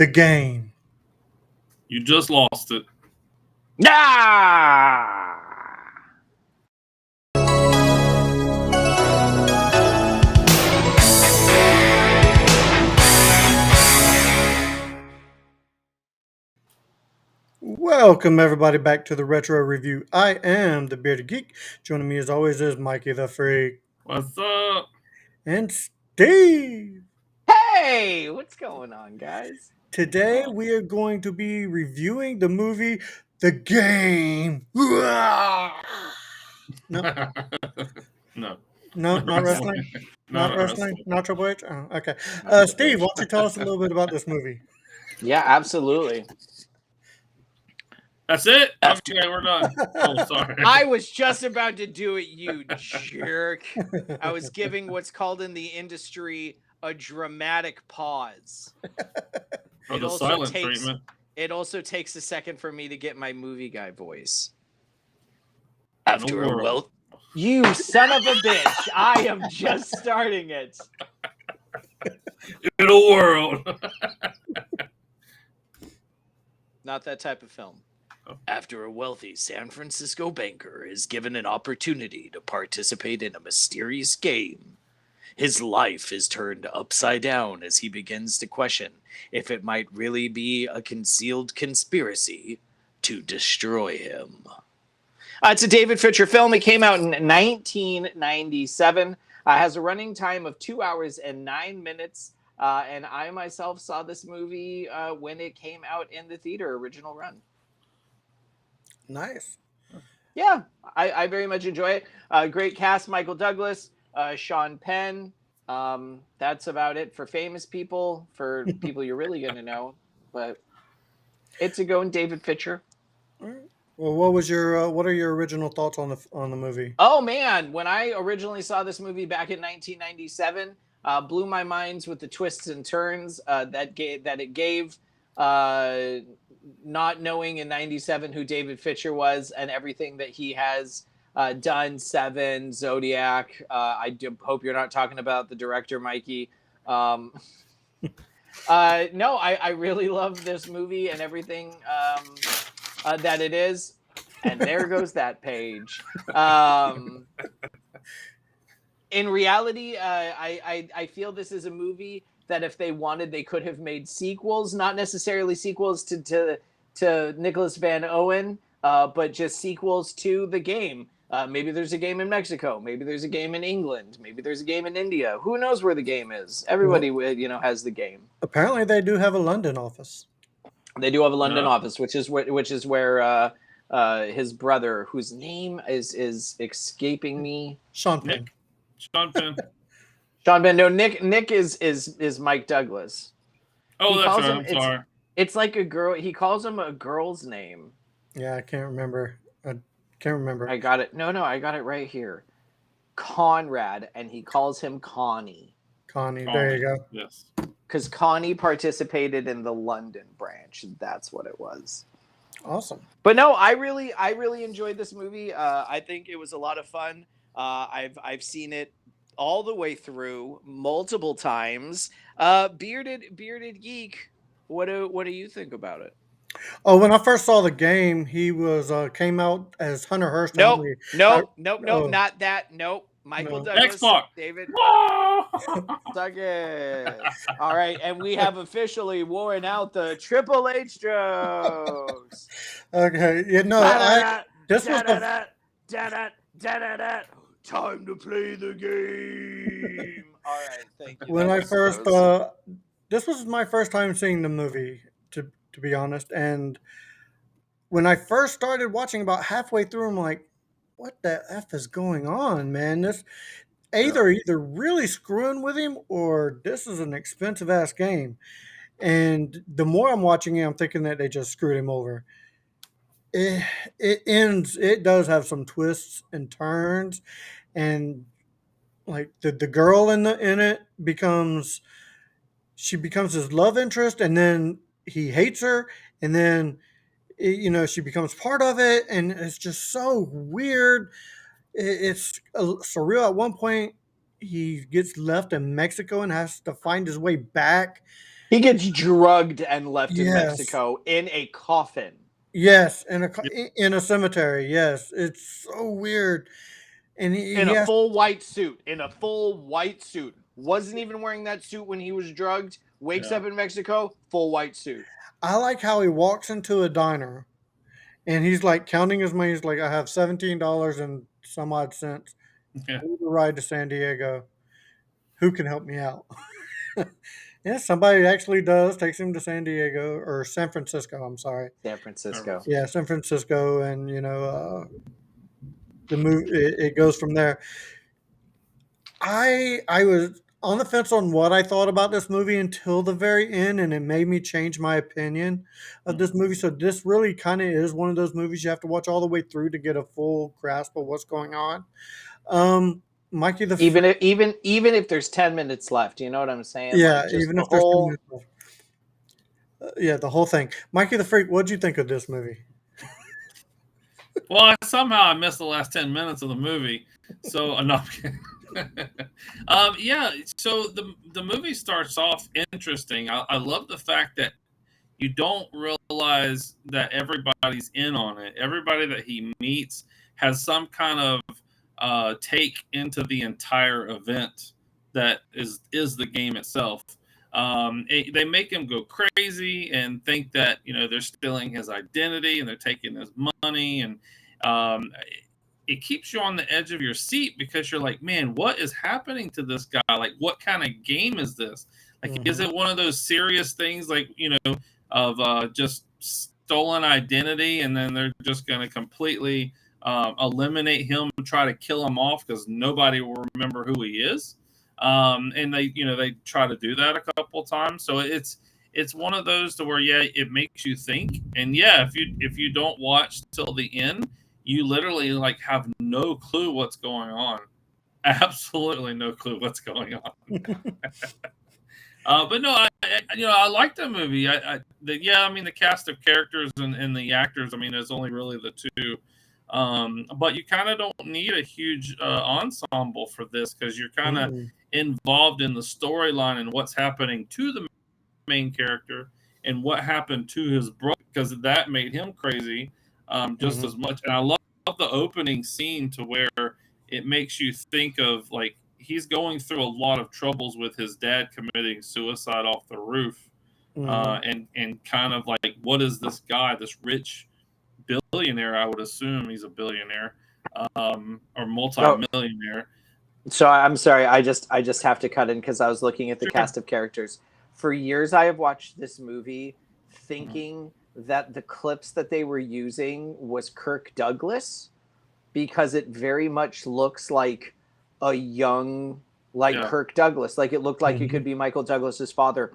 The game. You just lost it. Ah! Welcome everybody back to the Retro Review. I am the Bearded Geek. Joining me as always is Mikey the Freak What's up? and Steve. Hey, what's going on, guys? Today we are going to be reviewing the movie The Game. No, No. not wrestling. Not wrestling. Not Triple H. Oh, okay. Steve, why don't you tell us a little bit about this movie? Yeah, absolutely. That's it? After- Okay, we're done. Oh, sorry. I was just about to do it, you jerk. I was giving what's called in the industry a dramatic pause. For the silent treatment. It also takes a second for me to get my movie guy voice. After a world. You son of a bitch. I am just starting it. In a world. Not that type of film. After a wealthy San Francisco banker is given an opportunity to participate in a mysterious game, his life is turned upside down as he begins to question if it might really be a concealed conspiracy to destroy him. It's a David Fincher film. It came out in 1997. Has a running time of 2 hours and 9 minutes. And I myself saw this movie when it came out in the theater, original run. Nice. Yeah, I very much enjoy it. Great cast: Michael Douglas, Sean Penn. That's about it for famous people. For people you're really going to know, but it's a going David Fincher. All right. Well, what are your original thoughts on the movie? Oh man, when I originally saw this movie back in 1997, blew my minds with the twists and turns that it gave. Not knowing in 97 who David Fincher was and everything that he has done, Seven, Zodiac. I hope you're not talking about the director, Mikey. No, I really love this movie and everything that it is. And there goes that page. In reality, I feel this is a movie that if they wanted, they could have made sequels, not necessarily sequels to Nicholas Van Owen, but just sequels to the game. Maybe there's a game in Mexico. Maybe there's a game in England. Maybe there's a game in India. Who knows where the game is? Everybody, has the game. Apparently, they do have a London office. They do have a London office, which is where his brother, whose name is escaping me, Sean Penn. Sean Penn. Sean Penn. No, Nick is Mike Douglas. Oh, that's right. I'm sorry. It's like a girl. He calls him a girl's name. Yeah, I can't remember. I got it. No, I got it right here. Conrad, and he calls him Connie. Connie. There you go. Yes. Because Connie participated in the London branch. That's what it was. Awesome. But no, I really enjoyed this movie. I think it was a lot of fun. I've seen it all the way through multiple times. Bearded Geek, what do you think about it? Oh, when I first saw the game, he was came out as Hunter Hearst. Nope, not that. Nope. Michael Douglas, Xbox. David. Suck it. All right, and we have officially worn out the Triple H jokes. Okay, this was time to play the game. All right, thank you. When this was my first time seeing the movie, to be honest, and when I first started watching, about halfway through, I'm like, what the F is going on, man? This either really screwing with him, or this is an expensive ass game. And the more I'm watching it, I'm thinking that they just screwed him over. It does have some twists and turns, and like the girl in it becomes his love interest, and then he hates her, and then she becomes part of it, and it's just so weird. It's surreal. At one point, he gets left in Mexico and has to find his way back. He gets drugged and left in Yes. Mexico in a coffin. Yes, in a cemetery. Yes, it's so weird. And In a full white suit. In a full white suit. Wasn't even wearing that suit when he was drugged. Wakes up in Mexico, full white suit. I like how he walks into a diner and he's like counting his money. He's like, I have $17 and some odd cents. Yeah. I need a ride to San Diego. Who can help me out? Yeah, somebody actually does. Takes him to San Diego or San Francisco. I'm sorry. San Francisco. Yeah, San Francisco, and the movie it goes from there. I was on the fence on what I thought about this movie until the very end, and it made me change my opinion of this movie. So this really kind of is one of those movies you have to watch all the way through to get a full grasp of what's going on. Mikey the even if there's 10 minutes left, you know what I'm saying? Yeah, Like just even the if there's 10 whole minutes left. Yeah, the whole thing. Mikey the Freak, what'd you think of this movie? Well, somehow I missed the last 10 minutes of the movie. So, no. Yeah, so the movie starts off interesting. I love the fact that you don't realize that everybody's in on it. Everybody that he meets has some kind of take into the entire event that is the game itself. They make him go crazy and think that they're stealing his identity and they're taking his money, and um, it keeps you on the edge of your seat because you're like, man, what is happening to this guy? Like, what kind of game is this? Like, is it one of those serious things, like of just stolen identity, and then they're just going to completely eliminate him, try to kill him off because nobody will remember who he is. And they try to do that a couple times. So it's one of those to where, yeah, it makes you think. And yeah, if you don't watch till the end, you literally like have no clue what's going on. Absolutely no clue what's going on. But no, I like the movie. I mean, the cast of characters and the actors. I mean, there's only really the two. But you kind of don't need a huge ensemble for this because you're kind of involved in the storyline and what's happening to the main character and what happened to his brother, because that made him crazy just as much. And I love the opening scene to where it makes you think of, like, he's going through a lot of troubles with his dad committing suicide off the roof. And kind of like, what is this guy, this rich billionaire? I would assume he's a billionaire or multi-millionaire. So I'm sorry, I just have to cut in because I was looking at the cast of characters. For years, I have watched this movie thinking that the clips that they were using was Kirk Douglas, because it very much looks like a young, Kirk Douglas. Like, it looked like it could be Michael Douglas's father.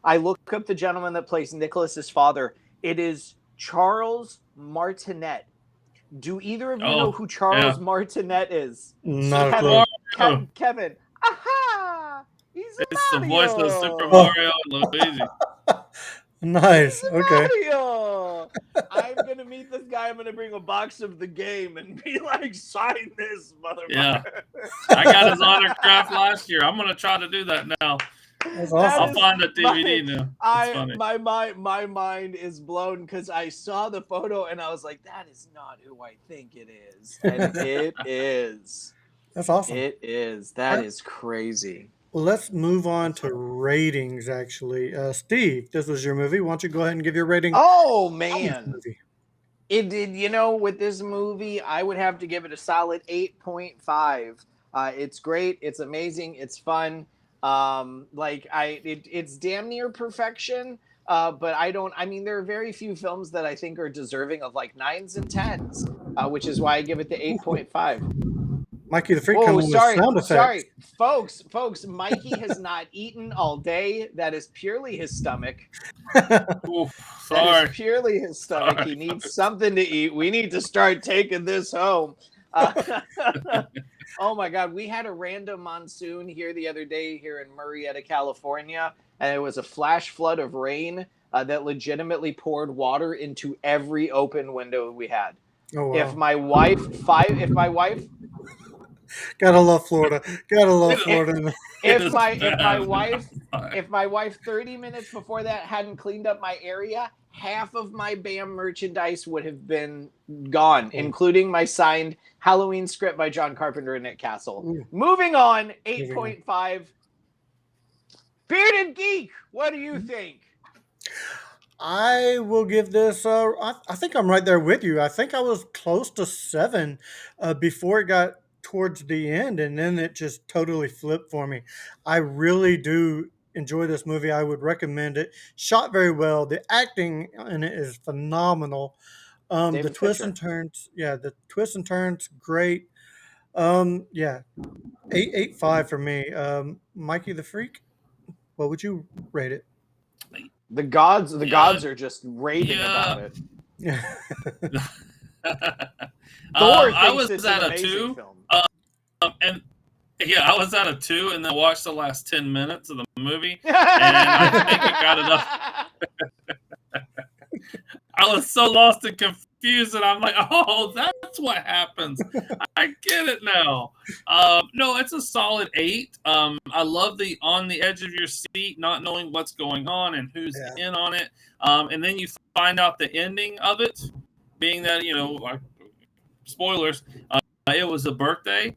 I look up the gentleman that plays Nicholas's father. It is Charles Martinet. Do either of you know who Charles Martinet is? Not Kevin. Aha! It's the voice of Super Mario and Luigi. Nice. Okay. Mario! I'm gonna meet this guy. I'm gonna bring a box of the game and be like, sign this, motherfucker. Yeah. I got his autograph last year. I'm gonna try to do that now. That's awesome. I'll find a DVD now. My mind is blown because I saw the photo and I was like, that is not who I think it is. And it is. That's awesome. It is. That is crazy. Well, let's move on to ratings, actually. Steve, this was your movie. Why don't you go ahead and give your rating? Oh, man. It did, with this movie, I would have to give it a solid 8.5. It's great. It's amazing. It's fun. It's damn near perfection. But there are very few films that I think are deserving of like 9s and 10s, which is why I give it the 8.5. Mikey the Freak coming with sound effects. Sorry, folks. Mikey has not eaten all day. That is purely his stomach. Oof, sorry. That is purely his stomach. He needs something to eat. We need to start taking this home. Oh my God, we had a random monsoon here the other day here in Murrieta, California, and it was a flash flood of rain that legitimately poured water into every open window we had. Oh, wow. If my wife Gotta love Florida. Gotta love It, Florida. it if is my if my bad. wife if my wife 30 minutes before that hadn't cleaned up my area, half of my BAM merchandise would have been gone, Oh, including my signed Halloween script by John Carpenter and Nick Castle. ooh, Moving on, moving on. 8.5. Bearded Geek, what do you think? I will give this. I think I'm right there with you. I think I was close to 7 before it got towards the end, and then it just totally flipped for me. I really do enjoy this movie. I would recommend it. Shot very well. The acting in it is phenomenal. The David twists and Fincher. turns, yeah, the twists and turns, great. Yeah, 8.5 for me. Mikey the Freak. What would you rate it? The gods Yeah, are just raving about yeah. it. Yeah. Thor I thinks was it's an at a amazing two, film. and yeah, I was at a 2, and then watched the last 10 minutes of the movie, and I think it got enough. I was so lost and confused, and I'm like, oh, that's what happens. I get it now. No, it's a solid 8. I love the on the edge of your seat, not knowing what's going on and who's Yeah. in on it, and then you find out the ending of it, being that like spoilers, it was a birthday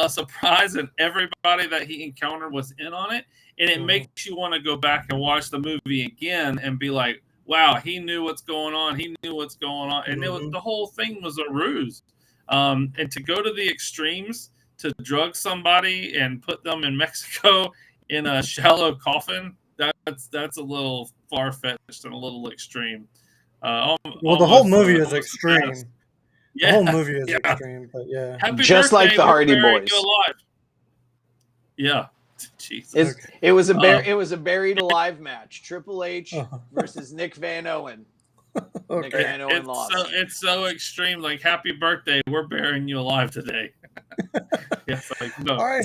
surprise, and everybody that he encountered was in on it, and it Mhm. makes you want to go back and watch the movie again and be like, "Wow, he knew what's going on. He knew what's going on," and Mhm. the whole thing was a ruse. And to go to the extremes to drug somebody and put them in Mexico in a shallow coffin, that's a little far fetched and a little extreme. Well, the whole movie is Almost the best. extreme. The Yeah, whole movie is yeah. extreme, but yeah. Happy Just like birthday, the we're Hardy burying you Boys. alive. Yeah. Jesus. Is Okay. Um, it was a buried alive match. Triple H Uh-huh. versus Nick Van Owen. Nick Okay. Van Owen lost. it's so extreme. Like, happy birthday, we're burying you alive today. Yes, like no, All right,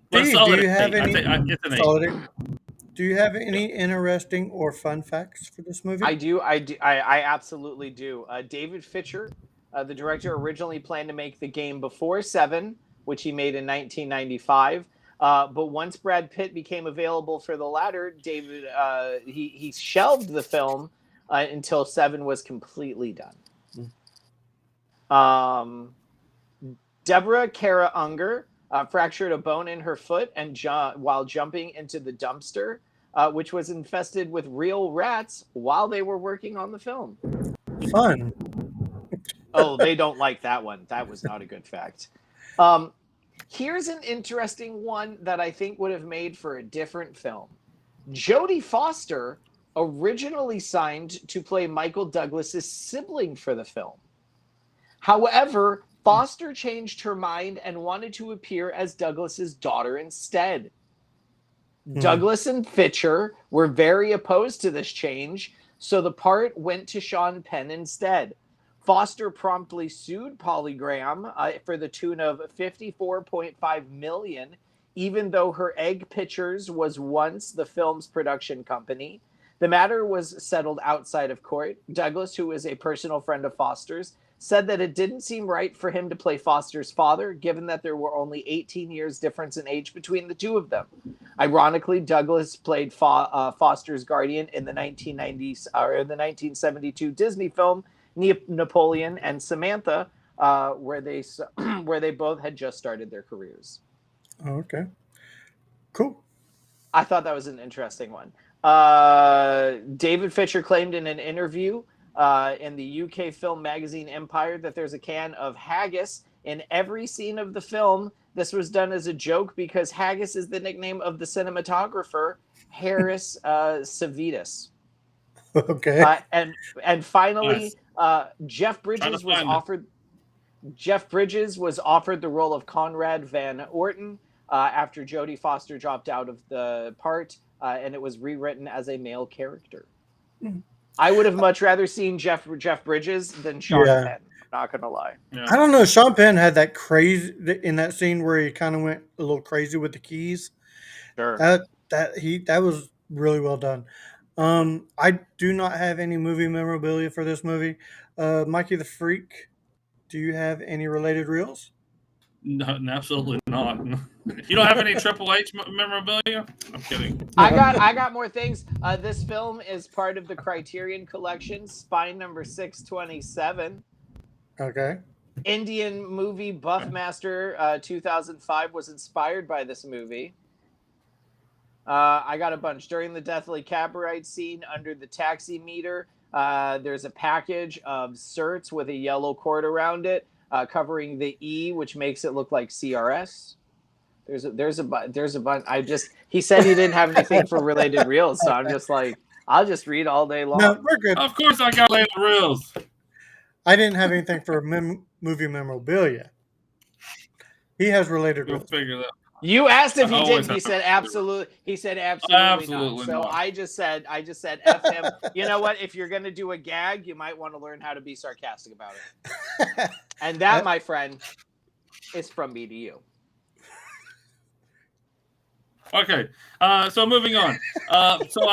but a Steve. Do solid you have 8. any It's an 8. solid? Do you have Yeah. any interesting or fun facts for this movie? I do. I absolutely do. David Fincher, the director, originally planned to make the game before Seven, which he made in 1995. But once Brad Pitt became available for the latter, David he shelved the film until Seven was completely done. Um, Deborah Kara Unger fractured a bone in her foot while jumping into the dumpster, which was infested with real rats while they were working on the film. Fun. Oh, they don't like that one. That was not a good fact. Um, Here's an interesting one that I think would have made for a different film. Jodie Foster originally signed to play Michael Douglas's sibling for the film. However, Foster changed her mind and wanted to appear as Douglas's daughter instead. Hmm. Douglas and Fincher were very opposed to this change, so the part went to Sean Penn instead. Foster promptly sued Polygram for the tune of 54.5 million, even though her Egg Pictures was once the film's production company. The matter was settled outside of court. Douglas, who is a personal friend of Foster's, said that it didn't seem right for him to play Foster's father, given that there were only 18 years difference in age between the two of them. Ironically, Douglas played Foster's guardian in the 1990s or the 1972 Disney film Napoleon and Samantha, where they where they both had just started their careers. Okay. Cool. I thought that was an interesting one. David Fincher claimed in an interview in the UK film magazine Empire that there's a can of haggis in every scene of the film. This was done as a joke because haggis is the nickname of the cinematographer Harris Savitas. Okay. And finally, Nice. Jeff Trying to Bridges was find it. offered Jeff Bridges was offered the role of Conrad Van Orton after Jodie Foster dropped out of the part, and it was rewritten as a male character. I would have much rather seen Jeff Bridges than Sean Yeah. Penn. I'm not gonna lie. Yeah. I don't know. Sean Penn had that crazy in that scene where he kind of went a little crazy with the keys. Sure. That was really well done. I do not have any movie memorabilia for this movie. Mikey the Freak, do you have any related reels? No, absolutely not. You don't have any Triple H memorabilia? I'm kidding. I got more things. This film is part of the Criterion Collection, Spine number 627. Okay. Indian movie Buffmaster 2005 was inspired by this movie. I got a bunch. During the Deathly Cabarite scene under the taxi meter, there's a package of certs with a yellow cord around it covering the E, which makes it look like CRS. There's a bunch. He said he didn't have anything for related reels, so I'm just like, I'll just read all day long. No, we're good. Of course, I got later reels. I didn't have anything for movie memorabilia. He has related Go reels. figure that. You asked if I he always did. He have said related absolutely. He said absolutely not. Absolutely So not. I just said F him. You know what? If you're gonna do a gag, you might want to learn how to be sarcastic about it. And that, my friend, is from me to you. Okay, so moving on. So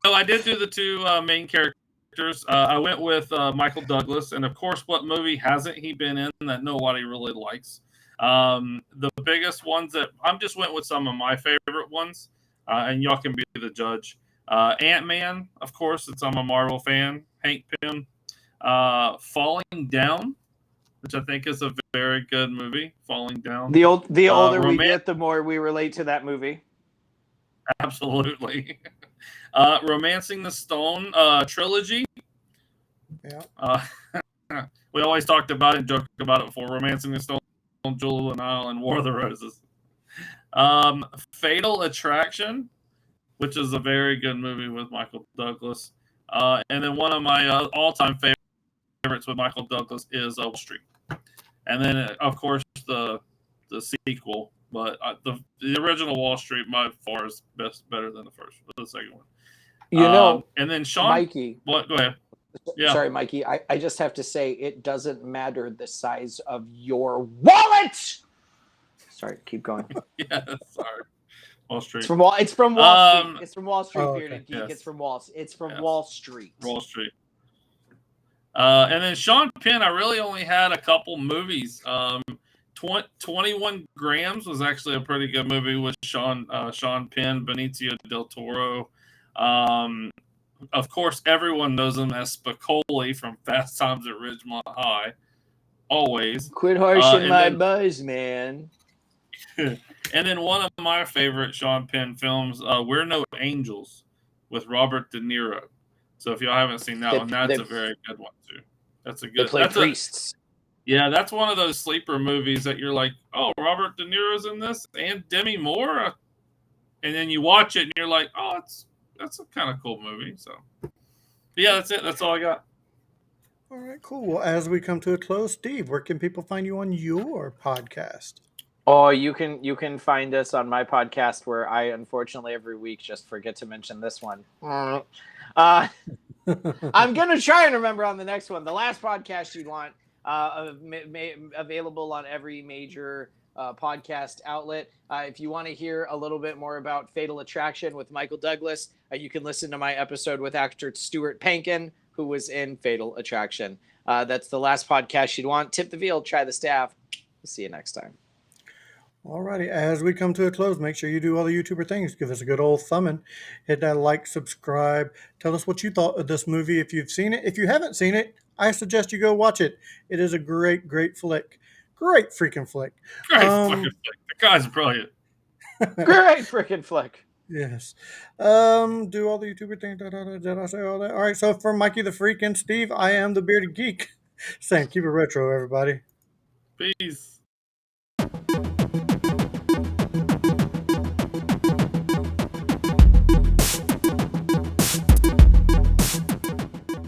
I did do the two main characters. I went with Michael Douglas, and of course, what movie hasn't he been in that nobody really likes? The biggest ones that I just went with some of my favorite ones, and y'all can be the judge. Ant-Man, of course, since I'm a Marvel fan. Hank Pym. Falling Down, which I think is a very good movie. Falling Down. The older we Roman- get, the more we relate to that movie. Absolutely. Romancing the Stone trilogy. Yeah. We always talked about it and joked about it before. Romancing the Stone, Jewel and Isle, and War of the Roses. Fatal Attraction, which is a very good movie with Michael Douglas. And then one of my all-time favorites with Michael Douglas is Wall Street. And then, of course, the sequel. But the original Wall Street, by far, is better than the second one. You know, and then Sean, Mikey. What? Go ahead. Yeah. Sorry, Mikey. I just have to say, it doesn't matter the size of your wallet. Sorry, keep going. Yeah, sorry. Wall Street. It's from Wall Street. It's from Wall Street, okay. Bearded Geek. Yes. It's from Wall Street. Wall Street. And then Sean Penn, I really only had a couple movies. 21 Grams was actually a pretty good movie with Sean Penn, Benicio del Toro. Of course, everyone knows him as Spicoli from Fast Times at Ridgemont High. Always. Quit harshing my buzz, man. And then one of my favorite Sean Penn films, We're No Angels, with Robert De Niro. So if y'all haven't seen that one, that's a very good one too. That's a good. They play priests. Yeah, that's one of those sleeper movies that you're like, oh, Robert De Niro's in this and Demi Moore, and then you watch it and you're like, oh, that's a kind of cool movie. So, yeah, that's it. That's all I got. All right, cool. Well, as we come to a close, Steve, where can people find you on your podcast? Oh, you can find us on my podcast, where I unfortunately every week just forget to mention this one. I'm gonna try and remember on the next one. The Last Podcast You'd Want, available on every major podcast outlet. If you want to hear a little bit more about Fatal Attraction with Michael Douglas, you can listen to my episode with actor Stuart Pankin, who was in Fatal Attraction. That's The Last Podcast You'd Want. Tip the veal, try the staff. We'll see you next time. Alrighty, as we come to a close, make sure you do all the YouTuber things. Give us a good old thumbing. Hit that like, subscribe. Tell us what you thought of this movie if you've seen it. If you haven't seen it, I suggest you go watch it. It is a great, great flick. Great freaking flick. Great fucking flick. The guy's brilliant. Great freaking flick. Yes. Do all the YouTuber things. Did I say all that? All right, so for Mikey the Freak and Steve, I am the Bearded Geek. Saying keep it retro, everybody. Peace.